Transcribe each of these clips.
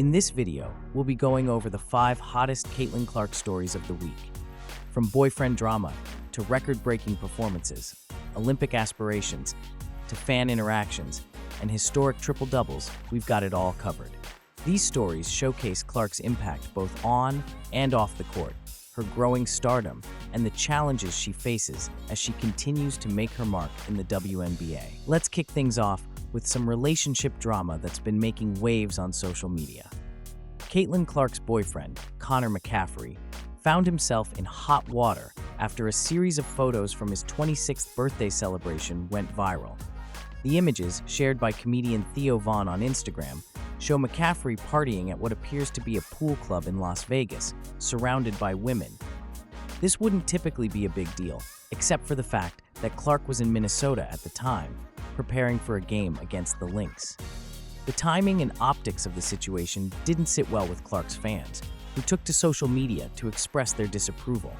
In this video, we'll be going over the 5 hottest Caitlin Clark stories of the week. From boyfriend drama, to record-breaking performances, Olympic aspirations, to fan interactions, and historic triple-doubles, we've got it all covered. These stories showcase Clark's impact both on and off the court, her growing stardom, and the challenges she faces as she continues to make her mark in the WNBA. Let's kick things off with some relationship drama that's been making waves on social media. Caitlin Clark's boyfriend, Connor McCaffrey, found himself in hot water after a series of photos from his 26th birthday celebration went viral. The images, shared by comedian Theo Vaughn on Instagram, show McCaffrey partying at what appears to be a pool club in Las Vegas, surrounded by women. This wouldn't typically be a big deal, except for the fact that Clark was in Minnesota at the time, preparing for a game against the Lynx. The timing and optics of the situation didn't sit well with Clark's fans, who took to social media to express their disapproval.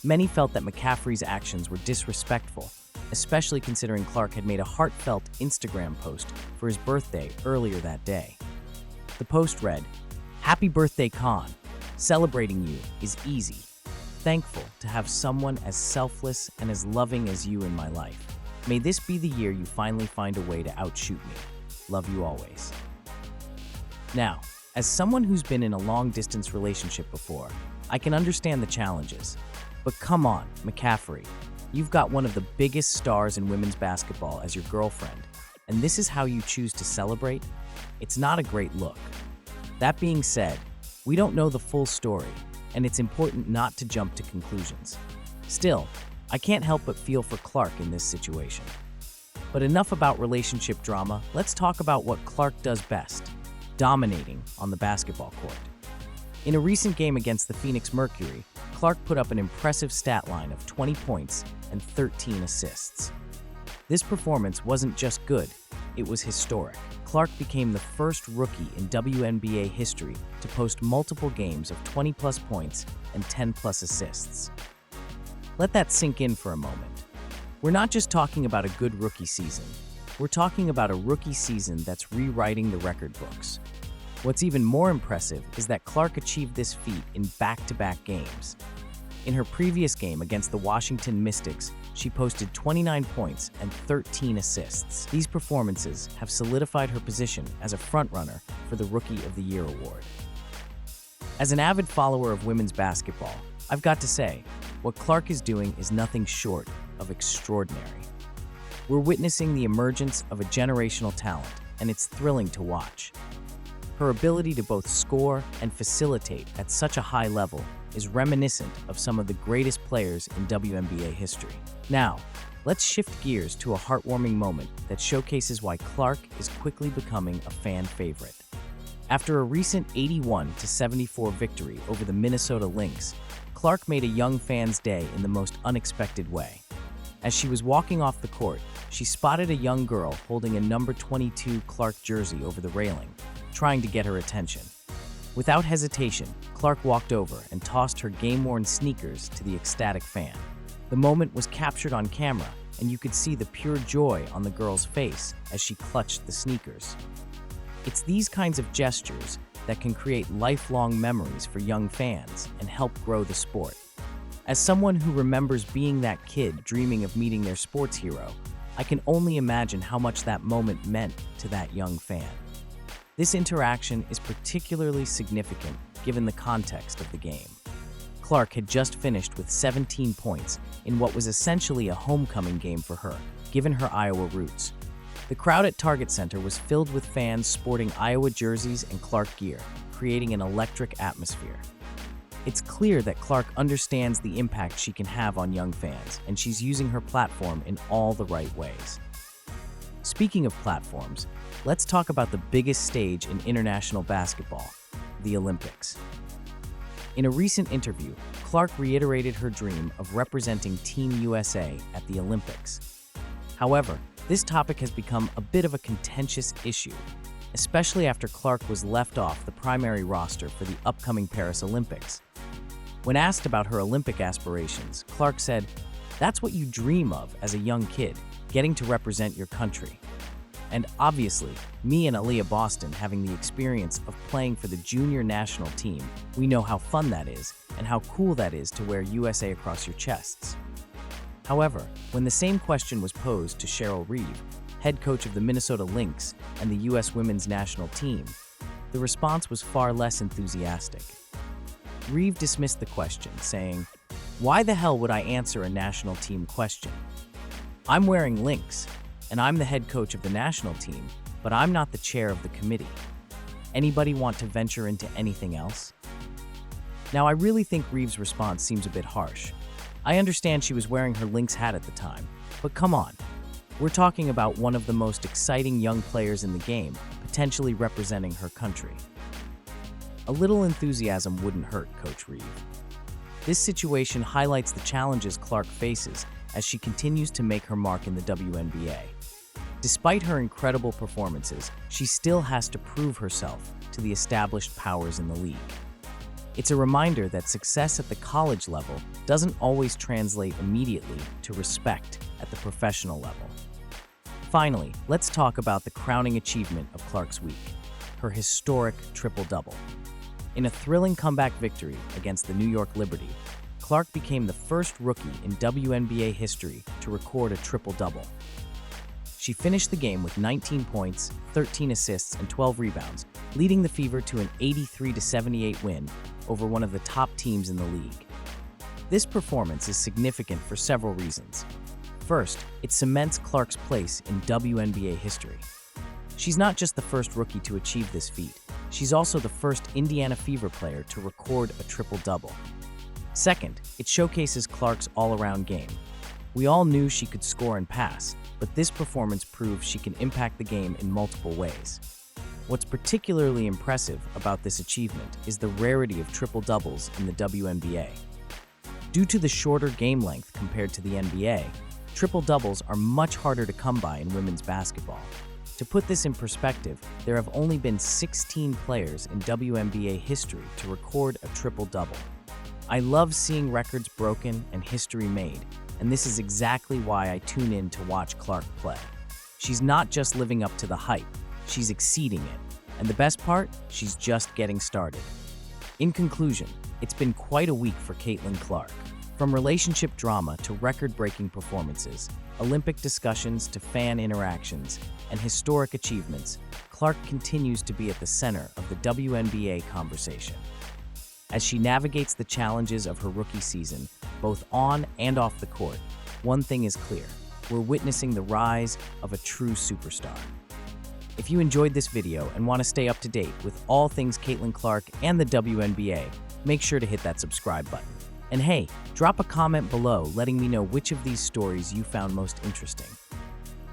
Many felt that McCaffrey's actions were disrespectful, especially considering Clark had made a heartfelt Instagram post for his birthday earlier that day. The post read, "Happy birthday, Con. Celebrating you is easy. Thankful to have someone as selfless and as loving as you in my life. May this be the year you finally find a way to outshoot me. Love you always." Now, as someone who's been in a long-distance relationship before, I can understand the challenges. But come on, McCaffrey. You've got one of the biggest stars in women's basketball as your girlfriend, and this is how you choose to celebrate? It's not a great look. That being said, we don't know the full story, and it's important not to jump to conclusions. Still, I can't help but feel for Clark in this situation. But enough about relationship drama, let's talk about what Clark does best: dominating on the basketball court. In a recent game against the Phoenix Mercury, Clark put up an impressive stat line of 20 points and 13 assists. This performance wasn't just good, it was historic. Clark became the first rookie in WNBA history to post multiple games of 20-plus points and 10-plus assists. Let that sink in for a moment. We're not just talking about a good rookie season. We're talking about a rookie season that's rewriting the record books. What's even more impressive is that Clark achieved this feat in back-to-back games. In her previous game against the Washington Mystics, she posted 29 points and 13 assists. These performances have solidified her position as a frontrunner for the Rookie of the Year award. As an avid follower of women's basketball, I've got to say, what Clark is doing is nothing short of extraordinary. We're witnessing the emergence of a generational talent, and it's thrilling to watch. Her ability to both score and facilitate at such a high level is reminiscent of some of the greatest players in WNBA history. Now, let's shift gears to a heartwarming moment that showcases why Clark is quickly becoming a fan favorite. After a recent 81-74 victory over the Minnesota Lynx, Clark made a young fan's day in the most unexpected way. As she was walking off the court, she spotted a young girl holding a number 22 Clark jersey over the railing, trying to get her attention. Without hesitation, Clark walked over and tossed her game-worn sneakers to the ecstatic fan. The moment was captured on camera, and you could see the pure joy on the girl's face as she clutched the sneakers. It's these kinds of gestures that can create lifelong memories for young fans and help grow the sport. As someone who remembers being that kid dreaming of meeting their sports hero, I can only imagine how much that moment meant to that young fan. This interaction is particularly significant given the context of the game. Clark had just finished with 17 points in what was essentially a homecoming game for her, given her Iowa roots. The crowd at Target Center was filled with fans sporting Iowa jerseys and Clark gear, creating an electric atmosphere. It's clear that Clark understands the impact she can have on young fans, and she's using her platform in all the right ways. Speaking of platforms, let's talk about the biggest stage in international basketball, the Olympics. In a recent interview, Clark reiterated her dream of representing Team USA at the Olympics. However, this topic has become a bit of a contentious issue, especially after Clark was left off the primary roster for the upcoming Paris Olympics. When asked about her Olympic aspirations, Clark said, "That's what you dream of as a young kid, getting to represent your country." And obviously, me and Aaliyah Boston having the experience of playing for the junior national team, we know how fun that is and how cool that is to wear USA across your chests. However, when the same question was posed to Cheryl Reeve, head coach of the Minnesota Lynx and the U.S. women's national team, the response was far less enthusiastic. Reeve dismissed the question, saying, "Why the hell would I answer a national team question? I'm wearing Lynx, and I'm the head coach of the national team, but I'm not the chair of the committee. Anybody want to venture into anything else?" Now, I really think Reeve's response seems a bit harsh. I understand she was wearing her Lynx hat at the time, but come on. We're talking about one of the most exciting young players in the game, potentially representing her country. A little enthusiasm wouldn't hurt, Coach Reeve. This situation highlights the challenges Clark faces as she continues to make her mark in the WNBA. Despite her incredible performances, she still has to prove herself to the established powers in the league. It's a reminder that success at the college level doesn't always translate immediately to respect at the professional level. Finally, let's talk about the crowning achievement of Clark's week, her historic triple-double. In a thrilling comeback victory against the New York Liberty, Clark became the first rookie in WNBA history to record a triple-double. She finished the game with 19 points, 13 assists, and 12 rebounds, leading the Fever to an 83-78 win over one of the top teams in the league. This performance is significant for several reasons. First, it cements Clark's place in WNBA history. She's not just the first rookie to achieve this feat, she's also the first Indiana Fever player to record a triple-double. Second, it showcases Clark's all-around game. We all knew she could score and pass, but this performance proves she can impact the game in multiple ways. What's particularly impressive about this achievement is the rarity of triple-doubles in the WNBA. Due to the shorter game length compared to the NBA, triple-doubles are much harder to come by in women's basketball. To put this in perspective, there have only been 16 players in WNBA history to record a triple-double. I love seeing records broken and history made, and this is exactly why I tune in to watch Clark play. She's not just living up to the hype, she's exceeding it. And the best part, she's just getting started. In conclusion, it's been quite a week for Caitlin Clark. From relationship drama to record-breaking performances, Olympic discussions to fan interactions, and historic achievements, Clark continues to be at the center of the WNBA conversation. As she navigates the challenges of her rookie season, both on and off the court, one thing is clear: we're witnessing the rise of a true superstar. If you enjoyed this video and want to stay up to date with all things Caitlin Clark and the WNBA, make sure to hit that subscribe button. And hey, drop a comment below letting me know which of these stories you found most interesting.